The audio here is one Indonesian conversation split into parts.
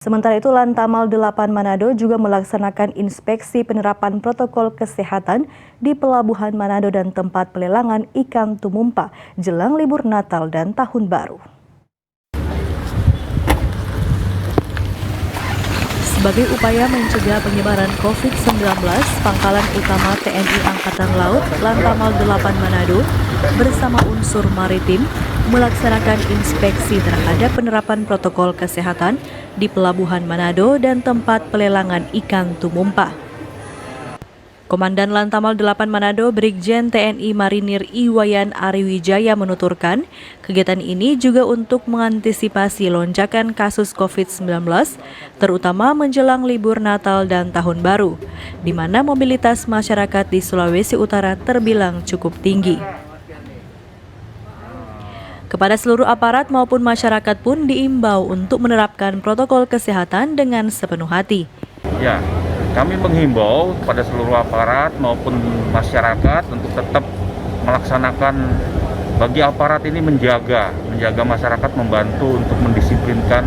Sementara itu, Lantamal 8 Manado juga melaksanakan inspeksi penerapan protokol kesehatan di Pelabuhan Manado dan tempat pelelangan ikan tumumpa jelang libur Natal dan Tahun Baru. Sebagai upaya mencegah penyebaran COVID-19, Pangkalan Utama TNI Angkatan Laut Lantamal 8 Manado bersama unsur maritim melaksanakan inspeksi terhadap penerapan protokol kesehatan di Pelabuhan Manado dan tempat pelelangan ikan tumumpa. Komandan Lantamal 8 Manado Brigjen TNI Marinir Iwayan Ariwijaya menuturkan, kegiatan ini juga untuk mengantisipasi lonjakan kasus COVID-19, terutama menjelang libur Natal dan Tahun Baru, di mana mobilitas masyarakat di Sulawesi Utara terbilang cukup tinggi. Kepada seluruh aparat maupun masyarakat pun diimbau untuk menerapkan protokol kesehatan dengan sepenuh hati. Ya, kami menghimbau pada seluruh aparat maupun masyarakat untuk tetap melaksanakan, bagi aparat ini menjaga masyarakat, membantu untuk mendisiplinkan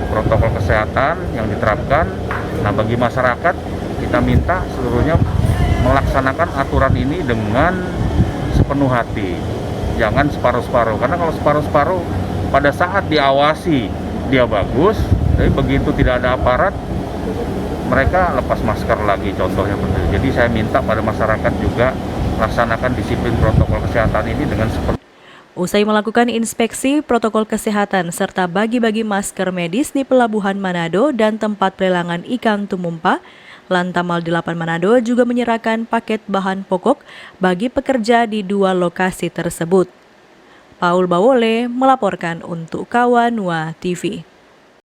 protokol kesehatan yang diterapkan. Nah, bagi masyarakat kita minta seluruhnya melaksanakan aturan ini dengan sepenuh hati. Jangan separuh-separuh, karena kalau separuh-separuh pada saat diawasi dia bagus, tapi begitu tidak ada aparat mereka lepas masker lagi, contohnya begitu. Jadi saya minta pada masyarakat juga laksanakan disiplin protokol kesehatan ini dengan sepenuh. Usai melakukan inspeksi protokol kesehatan serta bagi-bagi masker medis di Pelabuhan Manado dan tempat pelelangan ikan tumumpa, Lantamal 8 Manado juga menyerahkan paket bahan pokok bagi pekerja di 2 lokasi tersebut. Paul Bawole melaporkan untuk Kawanua TV.